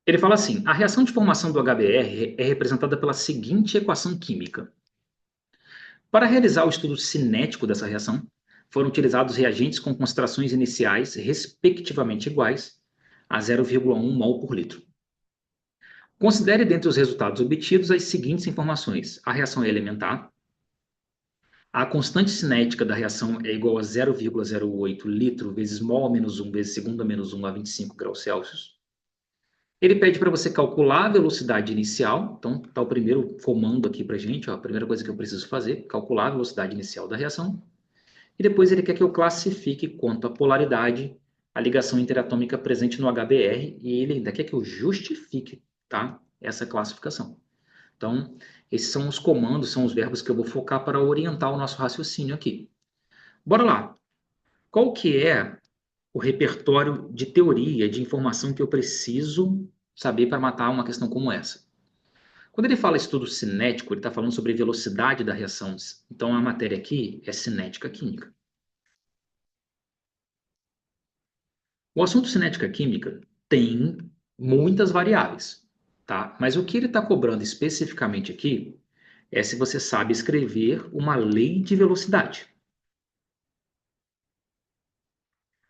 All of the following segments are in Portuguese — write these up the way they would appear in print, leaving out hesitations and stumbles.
Ele fala assim: a reação de formação do HBr é representada pela seguinte equação química. Para realizar o estudo cinético dessa reação, foram utilizados reagentes com concentrações iniciais respectivamente iguais a 0,1 mol por litro. Considere dentre os resultados obtidos as seguintes informações: a reação é elementar, a constante cinética da reação é igual a 0,08 litro vezes mol a menos 1 vezes segundo a menos 1 a 25 graus Celsius. Ele pede para você calcular a velocidade inicial. Então, está o primeiro comando aqui para a gente. Ó, a primeira coisa que eu preciso fazer, calcular a velocidade inicial da reação. E depois ele quer que eu classifique quanto à polaridade, a ligação interatômica presente no HBr. E ele ainda quer que eu justifique, tá, essa classificação. Então, esses são os comandos, são os verbos que eu vou focar para orientar o nosso raciocínio aqui. Bora lá. Qual que é o repertório de teoria, de informação que eu preciso saber para matar uma questão como essa? Quando ele fala estudo cinético, ele está falando sobre velocidade da reação. Então, a matéria aqui é cinética química. O assunto cinética química tem muitas variáveis, tá? Mas o que ele está cobrando especificamente aqui é se você sabe escrever uma lei de velocidade.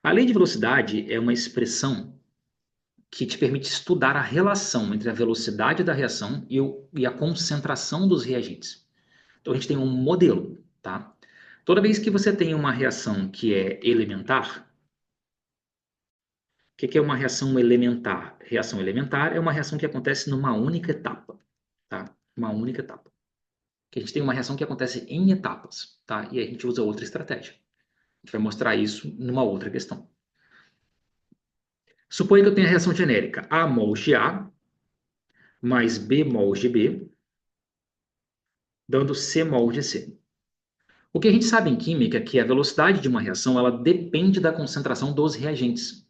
A lei de velocidade é uma expressão que te permite estudar a relação entre a velocidade da reação e a concentração dos reagentes. Então, a gente tem um modelo, tá? Toda vez que você tem uma reação que é elementar, o que é uma reação elementar? Reação elementar é uma reação que acontece numa única etapa, tá? Uma única etapa. Que a gente tem uma reação que acontece em etapas, tá? E a gente usa outra estratégia. A gente vai mostrar isso numa outra questão. Suponha que eu tenha a reação genérica A mols de A mais B mols de B, dando C mols de C. O que a gente sabe em química é que a velocidade de uma reação ela depende da concentração dos reagentes,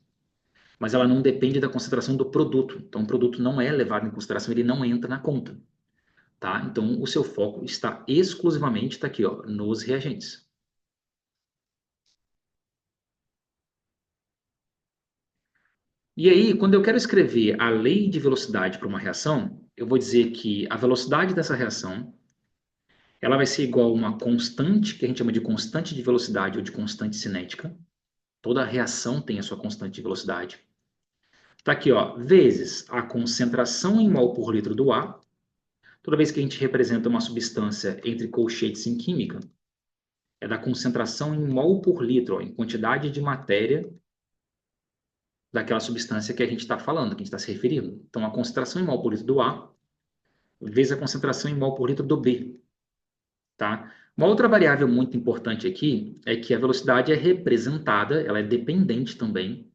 mas ela não depende da concentração do produto. Então, o produto não é levado em consideração, ele não entra na conta. Tá? Então, o seu foco está exclusivamente, tá aqui, ó, nos reagentes. E aí, quando eu quero escrever a lei de velocidade para uma reação, eu vou dizer que a velocidade dessa reação ela vai ser igual a uma constante, que a gente chama de constante de velocidade ou de constante cinética. Toda reação tem a sua constante de velocidade. Está aqui, ó, vezes a concentração em mol por litro do ar. Toda vez que a gente representa uma substância entre colchetes em química, é da concentração em mol por litro, ó, em quantidade de matéria daquela substância que a gente está falando, que a gente está se referindo. Então, a concentração em mol por litro do A vezes a concentração em mol por litro do B. Tá? Uma outra variável muito importante aqui é que a velocidade é representada, ela é dependente também,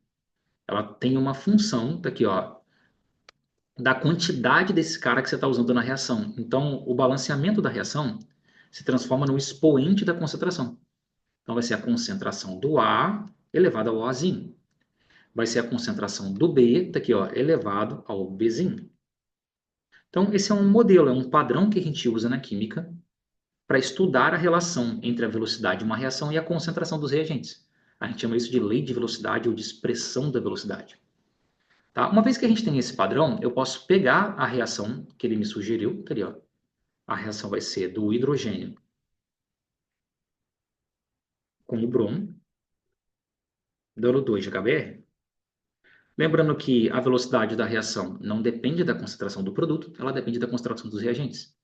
ela tem uma função, tá aqui, ó, da quantidade desse cara que você está usando na reação. Então, o balanceamento da reação se transforma no expoente da concentração. Então, vai ser a concentração do A elevado ao Azinho. Vai ser a concentração do B, tá aqui, ó, elevado ao Bzinho. Então, esse é um modelo, é um padrão que a gente usa na química para estudar a relação entre a velocidade de uma reação e a concentração dos reagentes. A gente chama isso de lei de velocidade ou de expressão da velocidade. Tá? Uma vez que a gente tem esse padrão, eu posso pegar a reação que ele me sugeriu, tá ali, ó. A reação vai ser do hidrogênio com o bromo, dando 2 de HBr. Lembrando que a velocidade da reação não depende da concentração do produto, ela depende da concentração dos reagentes.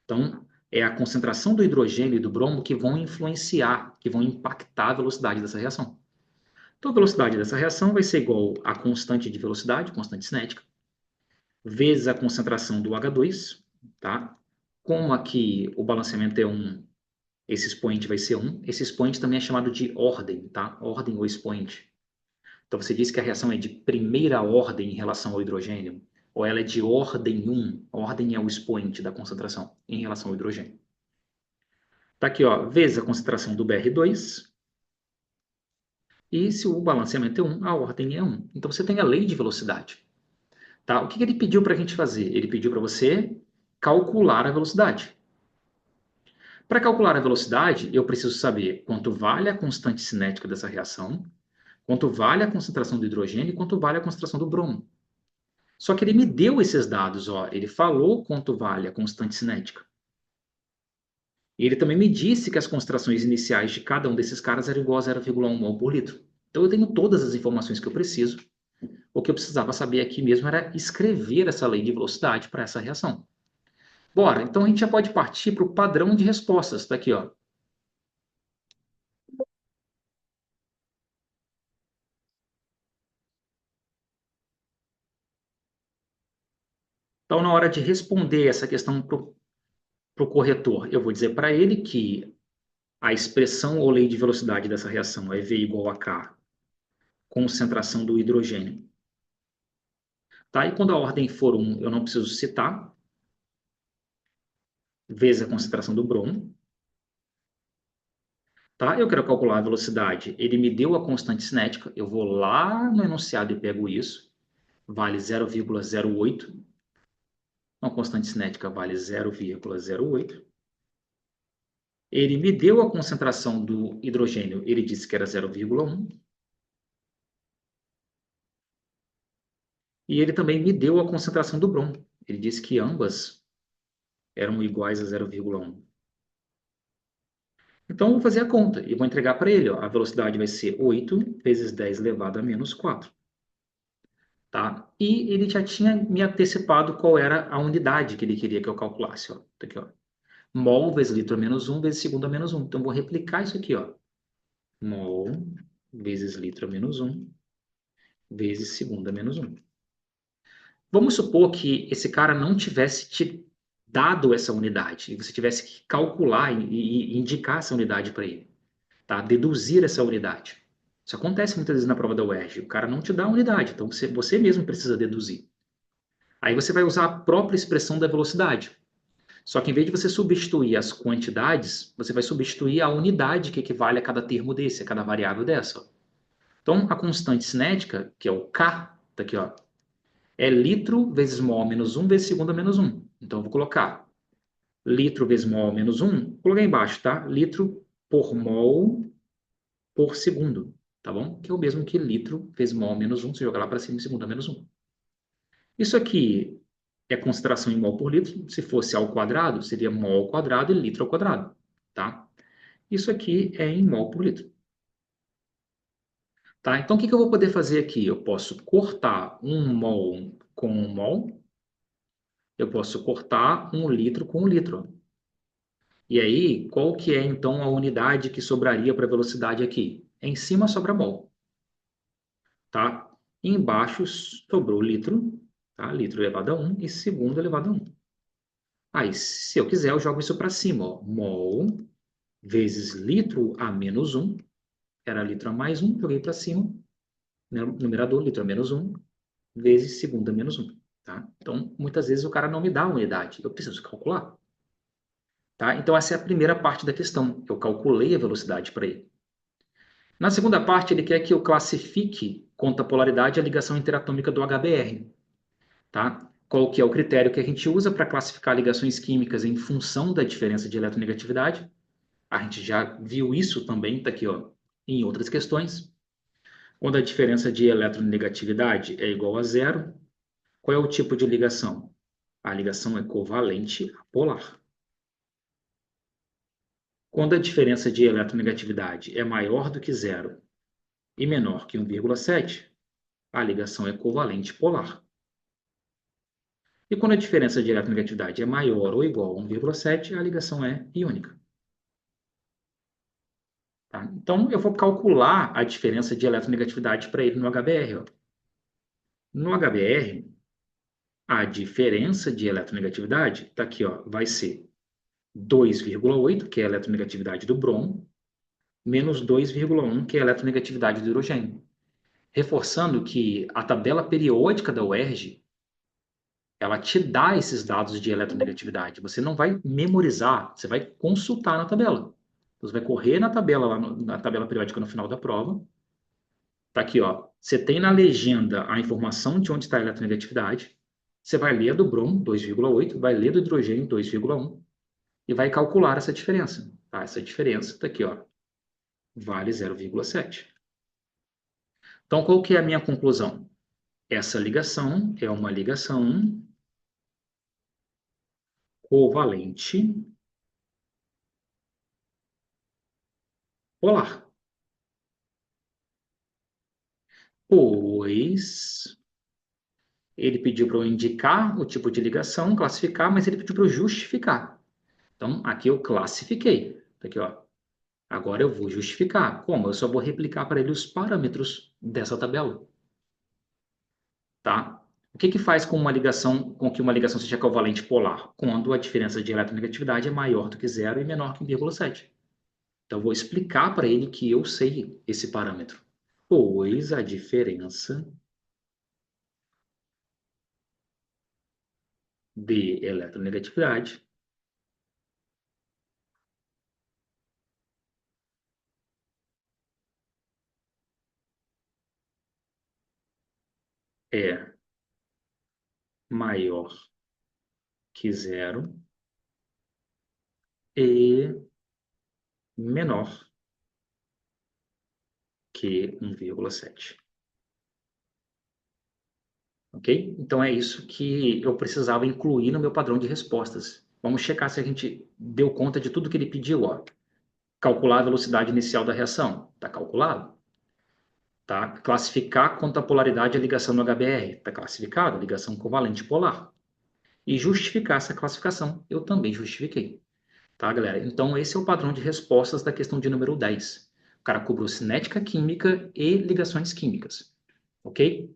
Então, é a concentração do hidrogênio e do bromo que vão influenciar, que vão impactar a velocidade dessa reação. Então, a velocidade dessa reação vai ser igual à constante de velocidade, constante cinética, vezes a concentração do H2, tá? Como aqui o balanceamento é 1, esse expoente vai ser 1. Esse expoente também é chamado de ordem, tá? Ordem ou expoente. Então, você diz que a reação é de primeira ordem em relação ao hidrogênio, ou ela é de ordem 1. Ordem é o expoente da concentração em relação ao hidrogênio. Tá aqui, ó, vezes a concentração do Br2. E se o balanceamento é 1, a ordem é 1. Então, você tem a lei de velocidade. Tá? O que ele pediu para a gente fazer? Ele pediu para você calcular a velocidade. Para calcular a velocidade, eu preciso saber quanto vale a constante cinética dessa reação, quanto vale a concentração do hidrogênio e quanto vale a concentração do bromo. Só que ele me deu esses dados, ó. Ele falou quanto vale a constante cinética. E ele também me disse que as concentrações iniciais de cada um desses caras eram igual a 0,1 mol por litro. Então eu tenho todas as informações que eu preciso. O que eu precisava saber aqui mesmo era escrever essa lei de velocidade para essa reação. Bora, então a gente já pode partir para o padrão de respostas. Está aqui, ó. Então, na hora de responder essa questão para o corretor, eu vou dizer para ele que a expressão ou lei de velocidade dessa reação é V igual a K, concentração do hidrogênio. Tá? E quando a ordem for 1, eu não preciso citar, vezes a concentração do bromo. Tá? Eu quero calcular a velocidade. Ele me deu a constante cinética, eu vou lá no enunciado e pego isso. Vale 0,08. Uma constante cinética vale 0,08. Ele me deu a concentração do hidrogênio, ele disse que era 0,1. E ele também me deu a concentração do brom. Ele disse que ambas eram iguais a 0,1. Então, eu vou fazer a conta e vou entregar para ele. Ó, a velocidade vai ser 8 vezes 10 elevado a menos 4. Tá? E ele já tinha me antecipado qual era a unidade que ele queria que eu calculasse. Ó. Tá aqui, ó. Mol vezes litro a menos 1 vezes segundo a menos 1. Então, eu vou replicar isso aqui. Ó. Mol vezes litro a menos 1 vezes segundo a menos 1. Vamos supor que esse cara não tivesse te dado essa unidade e você tivesse que calcular e indicar essa unidade para ele, tá? Deduzir essa unidade. Isso acontece muitas vezes na prova da UERJ. O cara não te dá a unidade, então você mesmo precisa deduzir. Aí você vai usar a própria expressão da velocidade. Só que em vez de você substituir as quantidades, você vai substituir a unidade que equivale a cada termo desse, a cada variável dessa. Então, a constante cinética, que é o K, tá aqui, ó, é litro vezes mol menos 1 vezes segundo a menos 1. Então, eu vou colocar litro vezes mol menos 1, vou colocar embaixo, tá? Litro por mol por segundo, tá bom? Que é o mesmo que litro vezes mol menos 1, você joga lá para cima, segundo a menos 1. Isso aqui é concentração em mol por litro. Se fosse ao quadrado, seria mol ao quadrado e litro ao quadrado, tá? Isso aqui é em mol por litro. Tá? Então, o que eu vou poder fazer aqui? Eu posso cortar um mol com um mol, eu posso cortar um litro com um litro. E aí, qual que é então a unidade que sobraria para a velocidade aqui? Em cima sobra mol, tá? E embaixo sobrou litro, tá? Litro elevado a 1 e segundo elevado a 1. Aí, se eu quiser, eu jogo isso para cima, ó. Mol vezes litro a menos 1, era litro a mais 1, joguei para cima, numerador, litro a menos 1, vezes segundo a menos 1, tá? Então, muitas vezes o cara não me dá a unidade, eu preciso calcular. Tá? Então, essa é a primeira parte da questão. Eu calculei a velocidade para ele. Na segunda parte, ele quer que eu classifique quanto à polaridade a ligação interatômica do HBr. Tá? Qual que é o critério que a gente usa para classificar ligações químicas em função da diferença de eletronegatividade? A gente já viu isso também, está aqui, ó, em outras questões. Quando a diferença de eletronegatividade é igual a zero, qual é o tipo de ligação? A ligação é covalente apolar. Quando a diferença de eletronegatividade é maior do que zero e menor que 1,7, a ligação é covalente polar. E quando a diferença de eletronegatividade é maior ou igual a 1,7, a ligação é iônica. Tá? Então, eu vou calcular a diferença de eletronegatividade para ele no HBr. Ó. No HBr, a diferença de eletronegatividade, está aqui, ó, vai ser 2,8, que é a eletronegatividade do bromo, menos 2,1, que é a eletronegatividade do hidrogênio. Reforçando que a tabela periódica da UERJ, ela te dá esses dados de eletronegatividade. Você não vai memorizar, você vai consultar na tabela. Você vai correr na tabela, lá na tabela periódica no final da prova. Tá aqui, ó. Você tem na legenda a informação de onde está a eletronegatividade. Você vai ler do bromo, 2,8, vai ler do hidrogênio, 2,1, e vai calcular essa diferença. Tá? Essa diferença está aqui, ó. Vale 0,7. Então, qual que é a minha conclusão? Essa ligação é uma ligação covalente polar, pois ele pediu para eu indicar o tipo de ligação, classificar, mas ele pediu para eu justificar. Então, aqui eu classifiquei. Tá aqui, ó. Agora eu vou justificar. Como? Eu só vou replicar para ele os parâmetros dessa tabela, tá? O que que faz com que uma ligação seja covalente polar? Quando a diferença de eletronegatividade é maior do que zero e menor que 1,7. Então, eu vou explicar para ele que eu sei esse parâmetro. Pois a diferença de eletronegatividade é maior que zero e menor que 1,7. Ok? Então é isso que eu precisava incluir no meu padrão de respostas. Vamos checar se a gente deu conta de tudo que ele pediu. Ó. Calcular a velocidade inicial da reação. Está calculado. Tá? Classificar quanto à polaridade a ligação no HBr. Está classificado, ligação covalente polar. E justificar essa classificação. Eu também justifiquei. Tá, galera? Então, esse é o padrão de respostas da questão de número 10. O cara cobrou cinética química e ligações químicas. Ok?